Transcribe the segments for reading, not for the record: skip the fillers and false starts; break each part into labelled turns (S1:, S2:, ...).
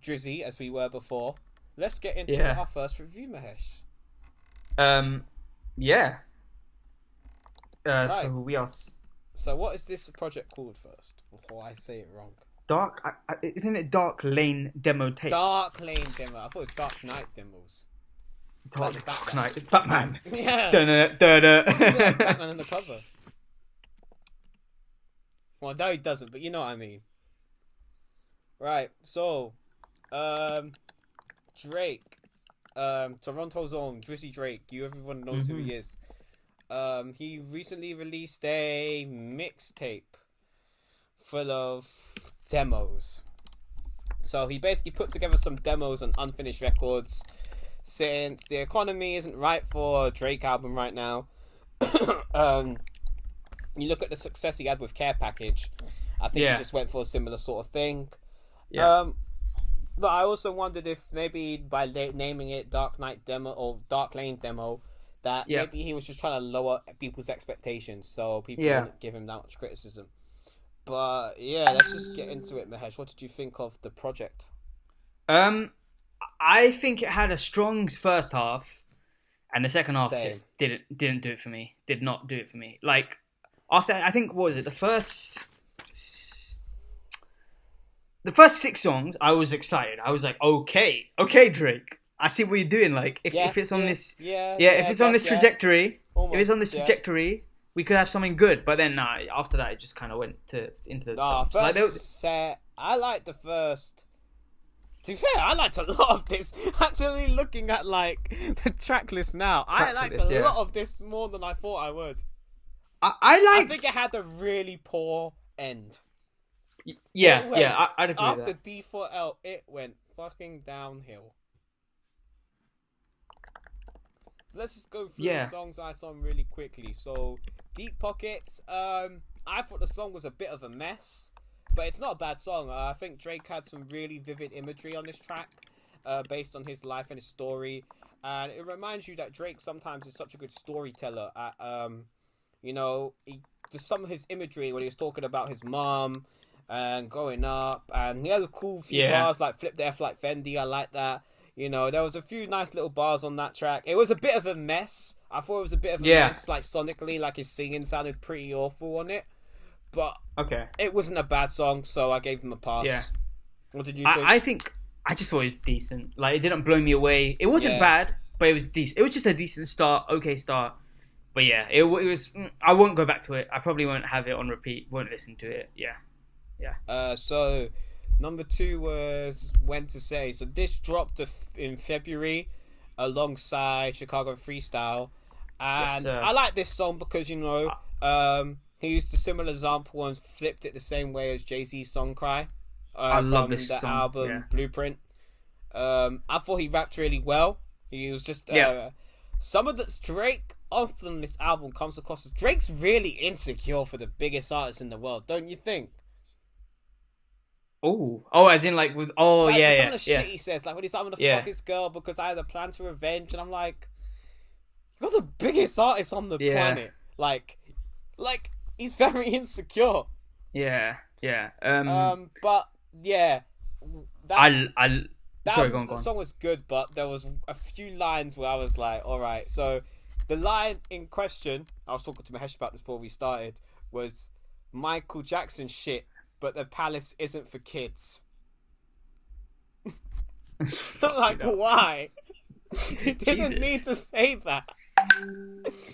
S1: Drizzy as we were before, let's get into our first review, Mahesh.
S2: Yeah.
S1: Right.
S2: So we are
S1: So what is this project called first, before I say it wrong?
S2: Isn't it Dark Lane Demo Tapes?
S1: Dark Lane Demo. I thought it was Dark Knight Demos.
S2: Dark Knight. It's Batman.
S1: Yeah.
S2: Dun-dun-dun-dun.
S1: It's like Batman on the cover. Well, no, he doesn't, but you know what I mean. Right. So, Drake, Toronto's own Drizzy Drake. Everyone knows who he is. He recently released a mixtape full of demos. So he basically put together some demos on unfinished records. Since the economy isn't right for a Drake album right now, you look at the success he had with Care Package. I think he just went for a similar sort of thing. Yeah. But I also wondered if maybe by naming it Dark Knight Demo or Dark Lane Demo, that maybe he was just trying to lower people's expectations so people wouldn't give him that much criticism. But yeah, let's just get into it, Mahesh. What did you think of the project?
S2: I think it had a strong first half, and the second half just didn't do it for me. Did not do it for me. Like after, I think, what was it, the first 6 songs, I was excited. I was like, okay, Drake, I see what you're doing. Like if it's on this, if it's on this trajectory, we could have something good. But then after that, it just kind of went into the
S1: first set. I liked the first. To be fair, I liked a lot of this. Actually, looking at like the track list now, I liked a lot of this more than I thought I would. I think it had a really poor end.
S2: I'd agree
S1: after
S2: with that.
S1: D4L, it went fucking downhill. So let's just go through the songs I saw really quickly. So, Deep Pockets, I thought the song was a bit of a mess. But it's not a bad song. I think Drake had some really vivid imagery on this track, based on his life and his story, and it reminds you that Drake sometimes is such a good storyteller. Just some of his imagery when he was talking about his mom and growing up, and he had a cool few bars like "Flip the F like Fendi." I like that. There was a few nice little bars on that track. It was a bit of a mess. I thought it was a bit of a mess, like sonically, like his singing sounded pretty awful on it. But it wasn't a bad song, so I gave him a pass. Yeah. What did you think?
S2: I just thought it was decent. Like, it didn't blow me away. It wasn't bad, but it was decent. It was just a decent start, okay start. But yeah, it was. I won't go back to it. I probably won't have it on repeat. Won't listen to it. Yeah.
S1: So number 2 was When to Say. So this dropped in February alongside Chicago Freestyle, and I like this song because he used a similar example and flipped it the same way as Jay-Z's Song Cry
S2: love this
S1: the
S2: song.
S1: album Blueprint. I thought he rapped really well. He was just some of the Drake often this album comes across as Drake's really insecure for the biggest artist in the world, don't you think?
S2: As in like with some
S1: of the shit he says, like when he's like, I'm gonna fuck his girl because I had a plan to revenge, and I'm like, you're the biggest artist on the planet, like he's very insecure.
S2: Yeah.
S1: But yeah,
S2: the
S1: song was good, but there was a few lines where I was like, all right. So the line in question, I was talking to Mahesh about this before we started, was Michael Jackson shit, but the palace isn't for kids. Like, why? He didn't need to say that.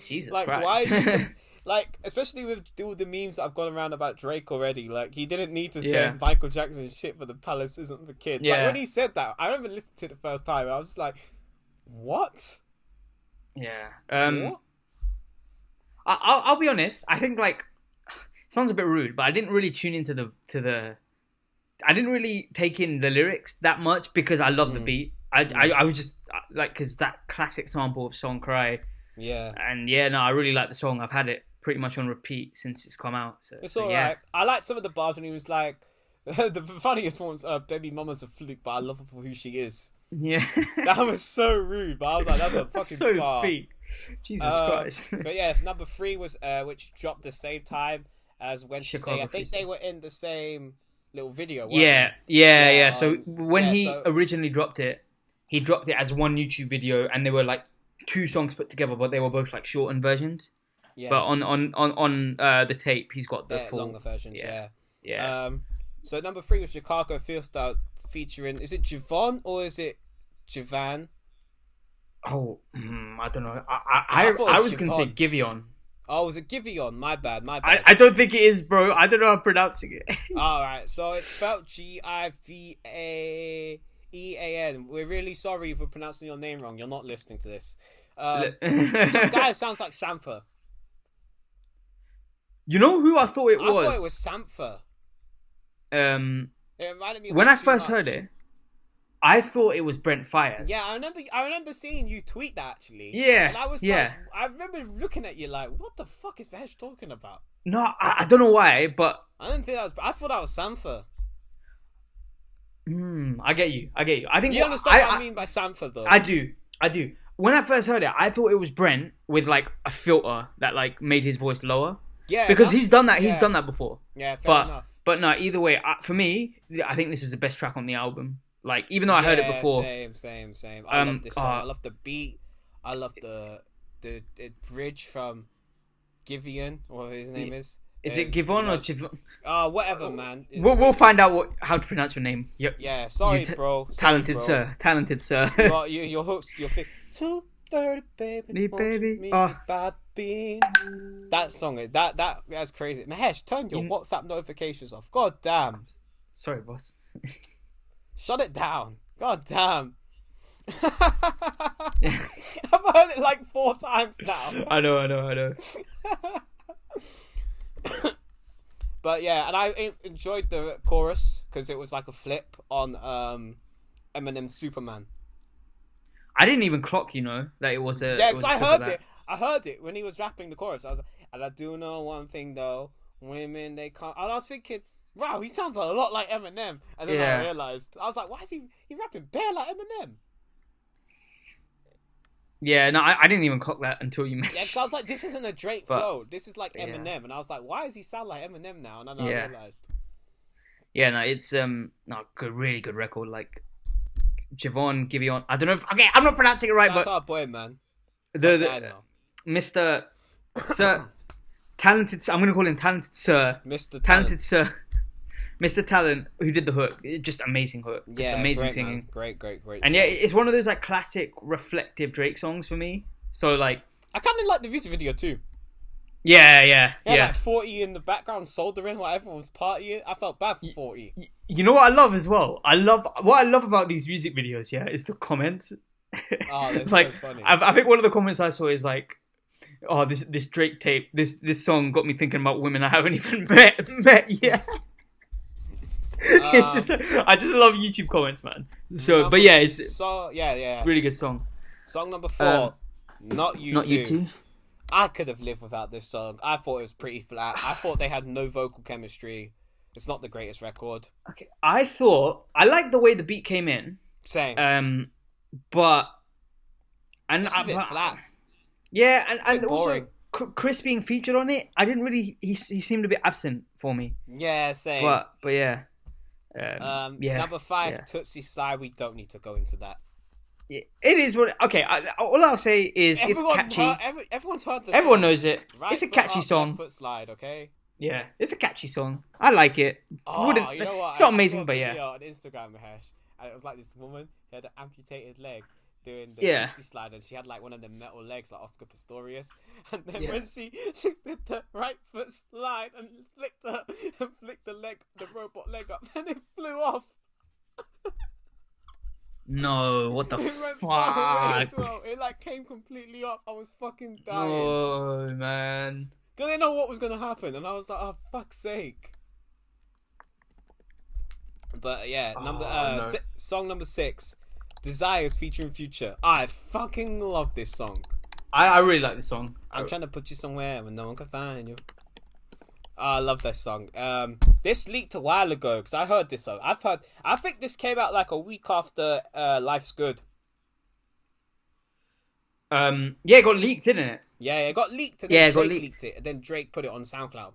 S2: Jesus
S1: like,
S2: Christ.
S1: Why? Like, especially with all the memes that I've gone around about Drake already, like, he didn't need to say Michael Jackson shit, but the palace isn't for kids. Like, when he said that, I remember listening to it the first time, I was just like, what?
S2: Yeah. What? I'll be honest, I think, like, it sounds a bit rude, but I didn't really tune into the I didn't really take in the lyrics that much because I love the beat. I was just, like, because that classic sample of Song Cry. Yeah. And I really like the song. I've had it pretty much on repeat since it's come out. So
S1: it's alright. I liked some of the bars when he was like, the funniest one was, baby mama's a fluke, but I love her for who she is.
S2: Yeah.
S1: That was so rude, but I was like, that's a fucking
S2: so
S1: bar.
S2: Feet. Jesus Christ.
S1: But yeah, number 3 was, which dropped the same time as When to Say. I think they were in the same little video.
S2: Yeah. So when he originally dropped it, he dropped it as one YouTube video, and they were like 2 songs put together, but they were both like shortened versions. Yeah. But on the tape, he's got the full
S1: longer versions.
S2: Yeah.
S1: So number 3 was Chicago Freestyle featuring. Is it Givean or is it Givean?
S2: Oh, I don't know. I was gonna say Givean.
S1: Oh, was it Givean? My bad.
S2: I don't think it is, bro. I don't know how I'm pronouncing it.
S1: Alright, so it's spelled Givean. We're really sorry if we're pronouncing your name wrong. You're not listening to this. Some guy sounds like Sampha.
S2: You know who I thought it was?
S1: I thought it was Sampha. It reminded me of
S2: when I first heard it, I thought it was Brent Fires.
S1: Yeah, I remember seeing you tweet that actually.
S2: Yeah,
S1: and I was like, I remember looking at you like, what the fuck is Mahesh talking about?
S2: No, I don't know why, but
S1: I didn't think that was. I thought that was Sampha.
S2: I get you. I think
S1: you understand what I mean by Sampha, though.
S2: I do. When I first heard it, I thought it was Brent with like a filter that like made his voice lower.
S1: Yeah,
S2: because he's done that. He's done that before.
S1: Yeah, fair enough.
S2: But no, either way, for me, I think this is the best track on the album. Like, even though I heard it before.
S1: Same. I love this song. I love the beat. I love the bridge from Givean, or his name is.
S2: Is it Givean or Givean?
S1: Whatever, man.
S2: We'll find out how to pronounce your name.
S1: Yeah, sorry, bro.
S2: Talented sir.
S1: Your hooks, your 2:30, baby. Bad bean. That song, that's crazy. Mahesh, turn your WhatsApp notifications off. God damn.
S2: Sorry, boss.
S1: Shut it down. God damn. I've heard it like 4 times now.
S2: I know.
S1: But yeah, and I enjoyed the chorus because it was like a flip on Eminem's Superman.
S2: I didn't even clock, that it was a.
S1: Yeah, because I heard it. I heard it when he was rapping the chorus. I was like, and I do know one thing though, women they can't. And I was thinking, wow, he sounds a lot like Eminem. And then I realized, I was like, why is he rapping bare like Eminem?
S2: Yeah, no, I didn't even clock that until you mentioned.
S1: Yeah, because I was like, this isn't a Drake flow. This is like Eminem, and I was like, why does he sound like Eminem now? And then I realized. Yeah, no,
S2: it's really good record. Like Givean. I don't know. Okay, I'm not pronouncing it right,
S1: That's
S2: but
S1: our boy, man.
S2: The Mr. Sir, talented. I'm gonna call him Talented Sir.
S1: Mr.
S2: Talented Sir. Mr. Talent, who did the hook, just amazing hook, just amazing singing,
S1: man. Great.
S2: And it's one of those like classic reflective Drake songs for me. So like,
S1: I kind of like the music video too.
S2: Yeah.
S1: Like 40 in the background soldering while everyone was partying. I felt bad for 40.
S2: You know what I love as well? What I love about these music videos. Yeah, is the comments.
S1: Oh, that's
S2: like,
S1: so funny.
S2: I think one of the comments I saw is like, "Oh, this Drake tape, this song got me thinking about women I haven't even met yet." It's just I just love YouTube comments, man. So, but yeah, it's really good song.
S1: Song number 4, Not You
S2: Not You Too.
S1: I could have lived without this song. I thought it was pretty flat. I thought they had no vocal chemistry. It's not the greatest record.
S2: Okay, I liked the way the beat came in.
S1: Same.
S2: But
S1: it's a bit flat.
S2: Yeah, and also Chris being featured on it, I didn't really. He seemed a bit absent for me.
S1: Yeah, same.
S2: But yeah.
S1: Number 5, Toosie Slide. We don't need to go into that.
S2: Yeah, it is what. Okay, all I'll say is it's catchy.
S1: Everyone's heard the
S2: Everyone
S1: song.
S2: knows it.
S1: Right,
S2: it's a catchy song.
S1: Left foot slide, okay.
S2: Yeah, it's a catchy song. I like it.
S1: Oh, you know what?
S2: It's not amazing, but yeah.
S1: On Instagram, Mahesh, and it was like this woman who had an amputated leg doing the Toosie Slide, and she had like one of the metal legs like Oscar Pistorius, and then when she did the right foot slide and flicked the robot leg up, and it flew off.
S2: No, what the
S1: fuck? Well. It like came completely off. I was fucking dying.
S2: Oh man.
S1: Cause I didn't know what was gonna happen, and I was like, "Oh fuck's sake!" But yeah, song number 6, Desires featuring Future. I fucking love this song.
S2: I really like this song.
S1: I'm trying to put you somewhere when no one can find you. I love this song. This leaked a while ago because I heard this song. I think this came out like a week after Life's Good.
S2: Yeah, it got leaked, didn't it?
S1: Yeah, it got leaked. And then Drake leaked it, and then Drake put it on SoundCloud.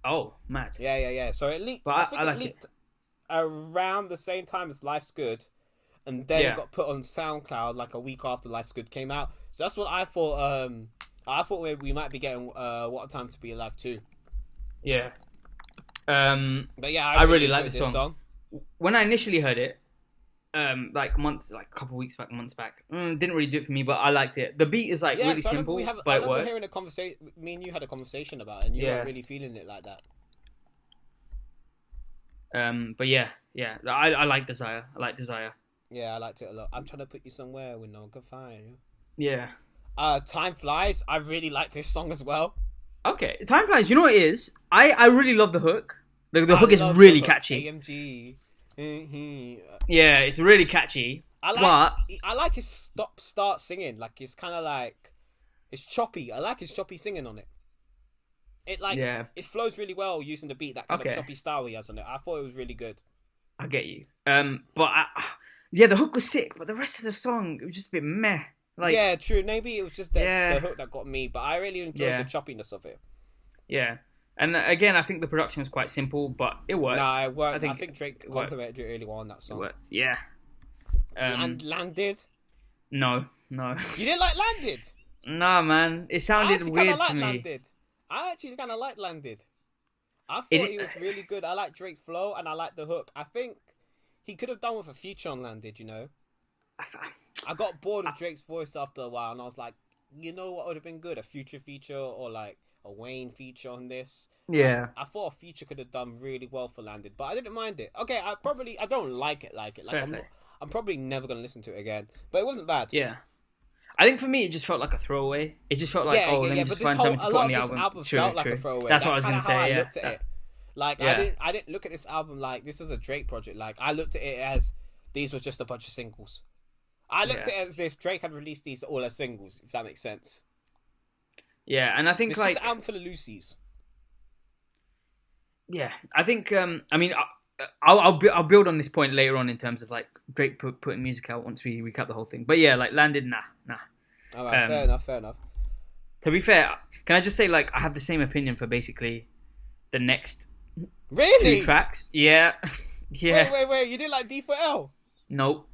S2: Oh, mad.
S1: Yeah. So it leaked.
S2: But I like it.
S1: around the same time as Life's Good, and then it got put on SoundCloud like a week after Life's Good came out. So that's what I thought. I thought we might be getting What a Time to Be Alive too.
S2: Yeah.
S1: But yeah,
S2: I really like this song. When I initially heard it, like a couple weeks back, months back, didn't really do it for me, but I liked it. The beat is like really simple, but it works.
S1: Hearing a conversation, me and you had a conversation about it, and you weren't really feeling it like that.
S2: But yeah, I like Desire.
S1: Yeah, I liked it a lot. I'm trying to put you somewhere when no one can find you.
S2: Yeah.
S1: Time Flies. I really like this song as well.
S2: Okay, Time Flies. You know what it is? I really love the hook. The hook is really catchy.
S1: AMG.
S2: Yeah, it's really catchy.
S1: I like his start singing. Like it's kind of like it's choppy. I like his choppy singing on it. It flows really well using the beat, that kind of choppy style he has on it. I thought it was really good.
S2: I get you. The hook was sick, but the rest of the song it was just a bit meh. Like,
S1: yeah, true. Maybe it was just the hook that got me, but I really enjoyed the choppiness of it. Yeah.
S2: And again, I think the production was quite simple, but it worked.
S1: Nah, it worked. I think Drake complimented it really well on that song.
S2: It worked. Yeah.
S1: And Landed?
S2: No.
S1: You didn't like Landed?
S2: Nah, man. It sounded weird to me.
S1: Landed. I actually kind of liked Landed. I thought it was really good. I like Drake's flow and I like the hook. I think he could have done with a feature on Landed, you know? I got bored of Drake's voice after a while and I was like, you know what would have been good? A Future feature or like a Wayne feature on this.
S2: Yeah.
S1: I thought a feature could have done really well for Landed, but I didn't mind it. Okay, I don't like it. Like I'm probably never going to listen to it again, but it wasn't bad.
S2: Yeah. I think for me, it just felt like a throwaway. It just felt like, let me just find something to put on the album.
S1: This album felt like a throwaway.
S2: That's what I was going to say,
S1: I looked at it. Like, I didn't look at this album like this was a Drake project. Like, I looked at it as these was just a bunch of singles. I looked at it as if Drake had released these all as singles, if that makes sense.
S2: Yeah, and I think
S1: this is an album full of Lucy's.
S2: Yeah, I think. I'll build on this point later on in terms of like Drake putting music out once we recap the whole thing. But yeah, like Landed, nah.
S1: All right, fair enough.
S2: To be fair, can I just say like I have the same opinion for basically the next 2 tracks? Yeah, yeah.
S1: Wait! You didn't like D for L?
S2: Nope.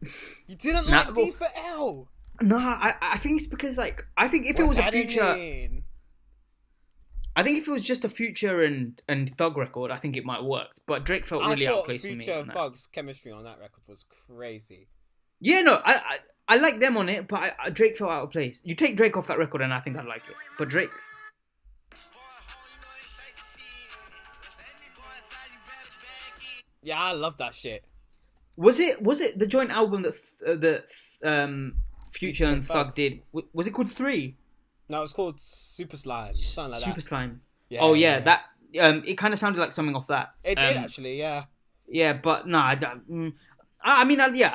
S1: You didn't like D for L?
S2: No, I think it's because like I think if it was a Future. I think if it was just a Future and Thug record, I think it might work. But Drake felt really outplaced for me.
S1: Future and Thug's chemistry on that record was crazy.
S2: Yeah, no, I like them on it, but Drake felt out of place. You take Drake off that record and I think I'd like it. But Drake...
S1: Yeah, I love that shit.
S2: Was it the joint album that Future and Thug did? Was it called 3?
S1: No, it was called Super Slime. Something like that.
S2: Super Slime. Yeah, oh, yeah. That it kind of sounded like something off that.
S1: It did, actually, yeah.
S2: Yeah, but no, I don't... I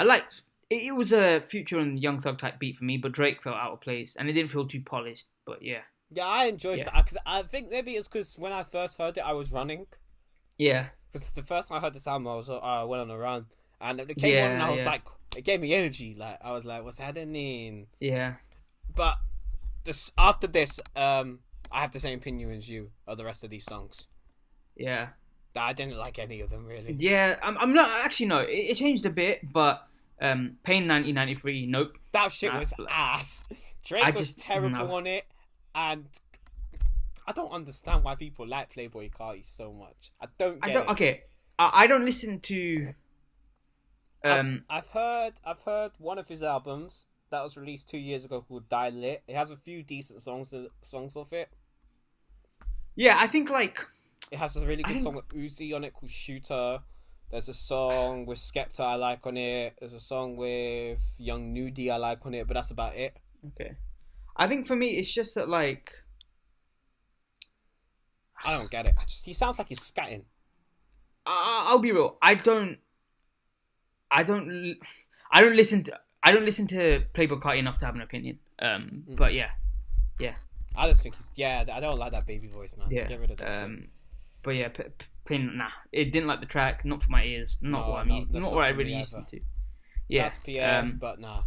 S2: liked... It was a Future and Young Thug type beat for me, but Drake felt out of place, and it didn't feel too polished, but yeah.
S1: Yeah, I enjoyed that, because I think maybe it's because when I first heard it, I was running.
S2: Yeah.
S1: Because the first time I heard this album, I went on a run, and it came on, and I was like, it gave me energy. Like, I was like, what's happening?
S2: Yeah.
S1: But... after this, I have the same opinion as you of the rest of these songs.
S2: Yeah.
S1: I didn't like any of them, really.
S2: Yeah, I'm not... Actually, no. It changed a bit, but Pain 1993, nope.
S1: That shit was ass. Drake was terrible on it, and I don't understand why people like Playboi Carti so much. I don't get it.
S2: Okay, I don't listen to...
S1: I've heard one of his albums... that was released 2 years ago called Die Lit. It has a few decent songs off it.
S2: Yeah, I think like...
S1: It has a really good song with Uzi on it called Shooter. There's a song with Skepta I like on it. There's a song with Young Nudie I like on it, but that's about it.
S2: Okay. I think for me, it's just that like...
S1: I don't get it. He sounds like he's scatting.
S2: I'll be real. I don't listen to Playboi Carti enough to have an opinion. But yeah.
S1: I just think I don't like that baby voice, man.
S2: Yeah.
S1: Get rid of that shit.
S2: But yeah, it didn't like the track. Not for my ears. Not what I really listen to. Yeah.
S1: Shout to PF, but nah.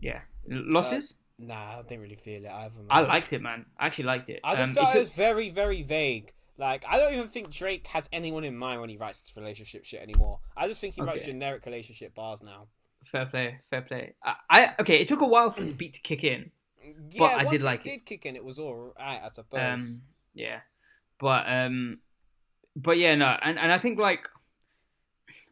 S2: Yeah. Losses?
S1: Nah, I didn't really feel it either, man.
S2: I liked it, man. I actually liked it.
S1: I just felt it was very, very vague. Like, I don't even think Drake has anyone in mind when he writes this relationship shit anymore. I just think he writes generic relationship bars now.
S2: Fair play. Okay, it took a while for the beat to kick in.
S1: Yeah,
S2: but I
S1: once
S2: did like
S1: it did kick in, it was all right, I suppose.
S2: Yeah, but yeah, no, and I think like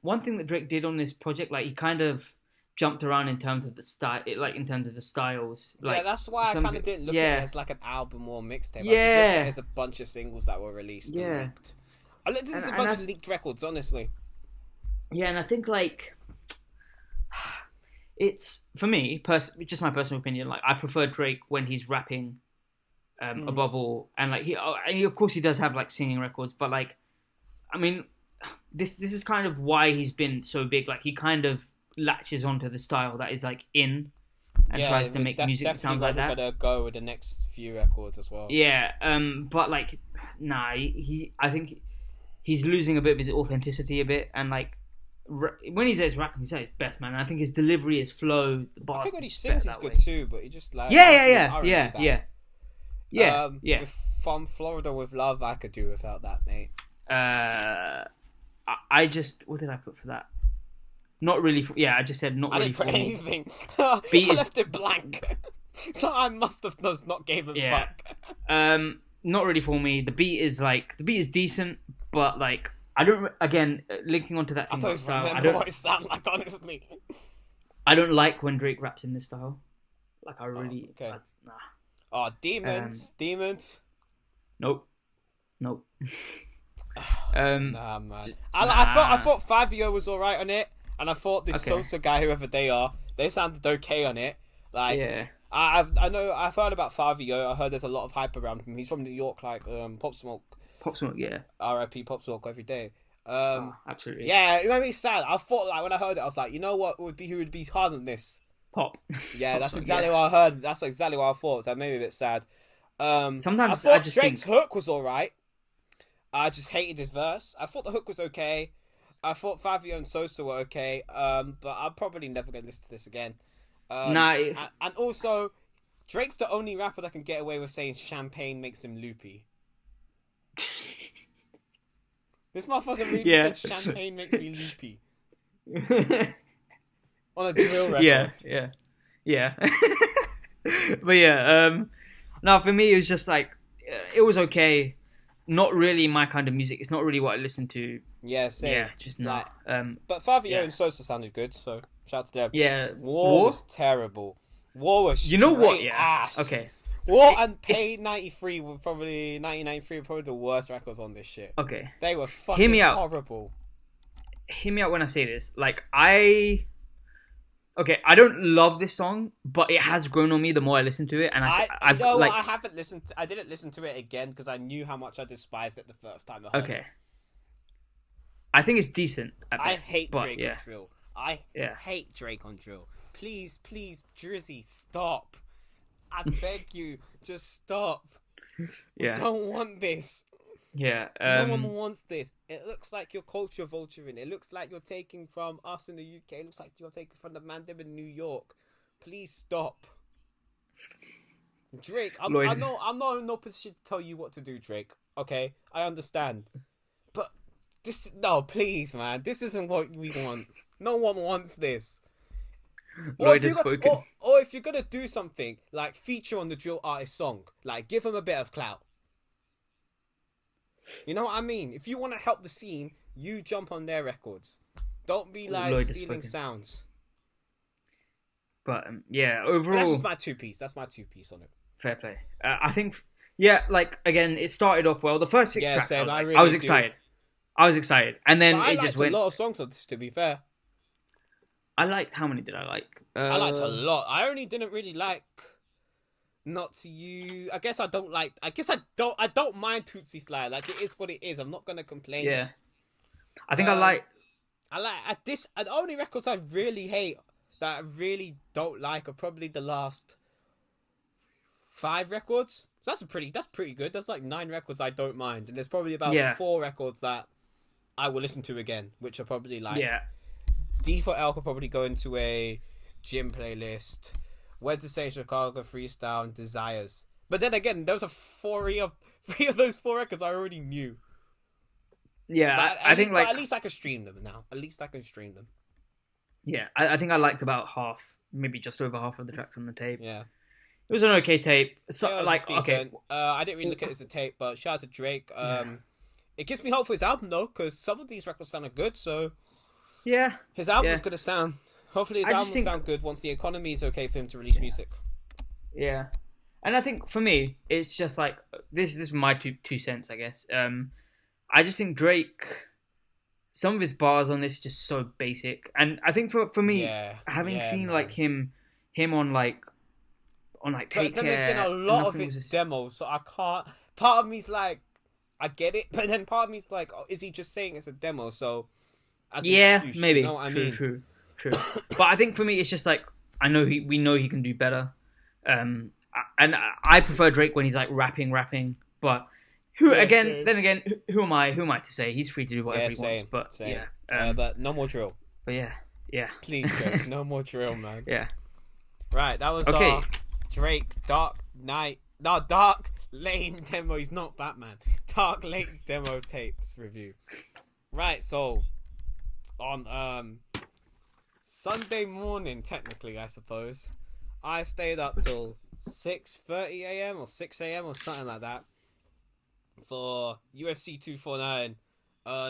S2: one thing that Drake did on this project, like he kind of jumped around in terms of the style, in terms of the styles. Like,
S1: yeah, that's why I kind of didn't look at it as like an album or mixtape.
S2: Yeah,
S1: I just looked at it as a bunch of singles that were released and leaked. I looked at it as a bunch of leaked records, honestly.
S2: Yeah, and I think like it's for me, just my personal opinion. Like I prefer Drake when he's rapping, above all, and like he of course he does have like singing records, but like, I mean, this is kind of why he's been so big. Like he kind of latches onto the style that is like in and tries to make music that sounds like that.
S1: We're gonna go with the next few records as well.
S2: Yeah, but like, nah, I think he's losing a bit of his authenticity a bit, and like when he's rapping, he's at his best, man. And I think his delivery, his flow, the bars.
S1: I think when he sings, he's good too, but he just like
S2: yeah.
S1: From Florida with Love, I could do without that, mate.
S2: I just what did I put for that? Not really. I just said not really.
S1: I didn't put anything. I left it blank. So I must have not gave a fuck.
S2: Not really for me. The beat is decent, but like I don't. Again, linking onto that thing about style, I don't
S1: what it sounds like, honestly.
S2: I don't like when Drake raps in this style. Like I really. Nah.
S1: Oh, demons.
S2: Nope.
S1: Nah, man. I thought Fivio was alright on it. And I thought this Sosa guy, whoever they are, they sounded okay on it. Like, I know, I've heard about Fivio. I heard there's a lot of hype around him. He's from New York, like Pop Smoke.
S2: Pop Smoke, yeah.
S1: R.I.P. Pop Smoke every day.
S2: Absolutely.
S1: Yeah, it made me sad. I thought, like, when I heard it, I was like, you know what who would be hard on this?
S2: Pop.
S1: Yeah,
S2: Pop
S1: that's
S2: Smoke,
S1: exactly what I heard. That's exactly what I thought. So that made me a bit sad.
S2: Sometimes
S1: I thought Drake's hook was alright. I just hated his verse. I thought the hook was okay. I thought Fivio and Sosa were okay, but I'm probably never going to listen to this again. And also, Drake's the only rapper that can get away with saying champagne makes him loopy. This motherfucker really said champagne makes me loopy. On a drill record.
S2: Yeah. But yeah, no, for me it was just like, it was okay. Not really my kind of music. It's not really what I listen to.
S1: Yeah, same.
S2: Yeah, just not.
S1: But Fivio and Sosa sounded good, so shout out to them.
S2: Yeah,
S1: War was terrible. War was ass.
S2: Okay.
S1: War and Pay 93 were probably 1993 were probably the worst records on this shit.
S2: Okay.
S1: They were fucking horrible.
S2: Hear me out when I say this. Like I don't love this song, but it has grown on me the more I listen to it, and I
S1: didn't listen to it again because I knew how much I despised it the first time I heard it.
S2: I think it's decent at best,
S1: I hate Drake on drill. I hate Drake on drill. Please, Drizzy, stop. I beg you, just stop. We don't want this.
S2: Yeah.
S1: No one wants this. It looks like you're culture vulturing. It looks like you're taking from us in the UK. It looks like you're taking from the man them in New York. Please stop. Drake, I'm not in no position to tell you what to do, Drake. Okay? I understand. But please, man. This isn't what we want. No one wants this. Or if you're gonna do something, like feature on the drill artist song. Like, give him a bit of clout. You know what I mean? If you want to help the scene, you jump on their records. Don't be like stealing sounds.
S2: But overall,
S1: that's just my two piece. That's my 2 piece on it.
S2: Fair play. I think, like again, it started off well. The first 6 tracks, I was excited. And then it just went.
S1: A lot of songs on this, to be fair.
S2: I liked. How many did I like?
S1: I liked a lot. I only didn't really like. Not to you. I don't mind Toosie Slide. Like, it is what it is. I'm not gonna complain.
S2: Yeah. I think I like
S1: the only records I really hate that I really don't like are probably the last 5 records. So that's pretty good. That's like 9 records I don't mind, and there's probably about 4 records that I will listen to again, which are probably like D for L could probably go into a gym playlist. When to Say Chicago, Freestyle, and Desires. But then again, those are 3 of those 4 records I already knew.
S2: Yeah, I think
S1: at least I can stream them now. At least I can stream them.
S2: Yeah, I think I liked about half, maybe just over half of the tracks on the tape.
S1: Yeah.
S2: It was an okay tape. So,
S1: Yeah,
S2: like,
S1: decent.
S2: okay.
S1: I didn't really look at it as a tape, but shout out to Drake. It gives me hope for his album, though, because some of these records sounded good, so...
S2: Yeah.
S1: His album's going to sound... Hopefully his album will sound good once the economy is okay for him to release music.
S2: Yeah. And I think, for me, it's just like... This is my two cents, I guess. I just think Drake... Some of his bars on this are just so basic. And I think for me, having seen, like, him on, like... Take
S1: Care. But then again, a lot of it's demos, so I can't... Part of me's like, I get it, but then part of me's like, oh, is he just saying it's a demo? So, excuse,
S2: maybe.
S1: You know what I mean?
S2: True. But I think for me, it's just like, we know he can do better. And I prefer Drake when he's like rapping. But who am I to say? He's free to do whatever he wants. But
S1: same. But no more drill.
S2: But yeah.
S1: Please, Drake, no more drill, man.
S2: Yeah.
S1: Right, that was our Drake Dark Lane demo. He's not Batman. Dark Lane demo tapes review. Right, so on Sunday morning, technically, I suppose, I stayed up till 6:30 a.m. or 6 a.m. or something like that for UFC 249.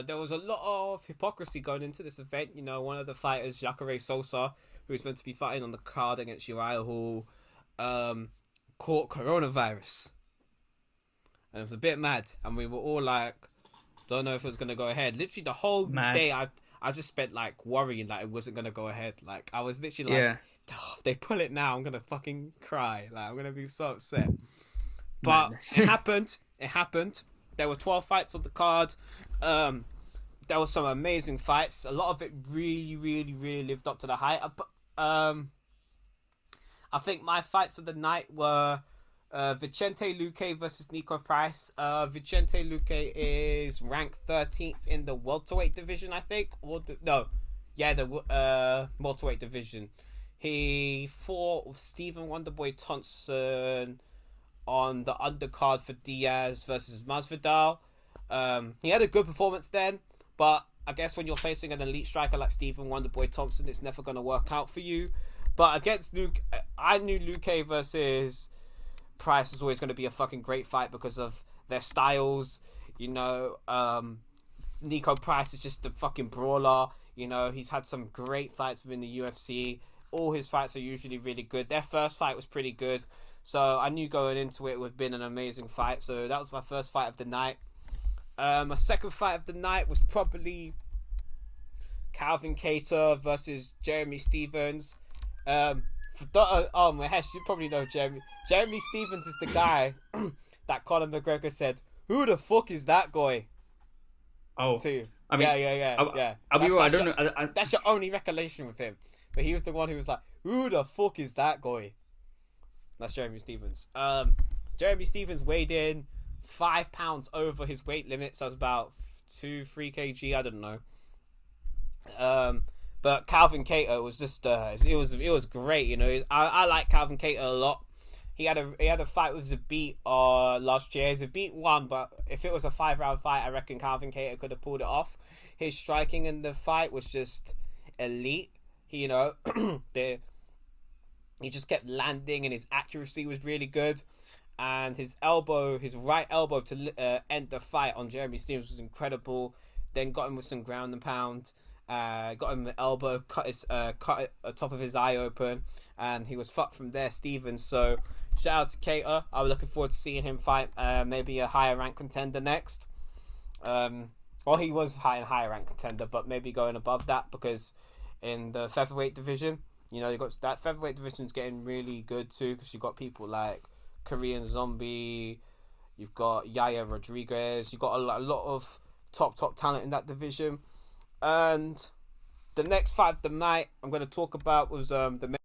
S1: There was a lot of hypocrisy going into this event. You know, one of the fighters, Jacare Sosa, who was meant to be fighting on the card against Uriah Hall, caught coronavirus. And it was a bit mad. And we were all like, don't know if it was going to go ahead. Literally the whole day, I just spent like worrying that it wasn't going to go ahead. Like, I was literally like, if they pull it now, I'm going to fucking cry. Like, I'm going to be so upset. But it happened. There were 12 fights on the card. There were some amazing fights. A lot of it really, really, really lived up to the hype. I think my fights of the night were Vicente Luque versus Nico Price. Vicente Luque is ranked 13th in the welterweight division, I think. The welterweight division. He fought with Stephen Wonderboy Thompson on the undercard for Diaz versus Masvidal. He had a good performance then, but I guess when you're facing an elite striker like Stephen Wonderboy Thompson, it's never going to work out for you. But against Luke, I knew Luque versus Price was always going to be a fucking great fight because of their styles. You know, Nico Price is just a fucking brawler. You know, he's had some great fights within the UFC. All his fights are usually really good. Their first fight was pretty good. So I knew going into it would have been an amazing fight. So that was my first fight of the night. My second fight of the night was probably Calvin Kattar versus Jeremy Stephens. Mahesh, you probably know Jeremy. Jeremy Stephens is the guy that Conor McGregor said, "Who the fuck is that guy?"
S2: Oh,
S1: to you.
S2: I mean,
S1: yeah.
S2: I'll be real. I don't know.
S1: That's your only recollection with him. But he was the one who was like, "Who the fuck is that guy?" That's Jeremy Stephens. Jeremy Stephens weighed in 5 pounds over his weight limit, so it's about 2-3 kg. I don't know. But Calvin Kattar was just it was great. You know, I like Calvin Kattar a lot. He had a fight with Zabit last year. Zabit won, but if it was a 5-round fight, I reckon Calvin Kattar could have pulled it off. His striking in the fight was just elite. He just kept landing, and his accuracy was really good. And his right elbow to end the fight on Jeremy Stephens was incredible. Then got him with some ground and pound. Got him with the elbow, cut the top of his eye open, and he was fucked from there, Stephens. So shout out to Kattar. I was looking forward to seeing him fight maybe a higher rank contender next. Well, he was higher rank contender, but maybe going above that, because in the featherweight division, you know, you got that featherweight division's getting really good too, because you got people like Korean Zombie, you've got Yaya Rodriguez, you've got a lot of top talent in that division. And the next fight of the night I'm going to talk about was the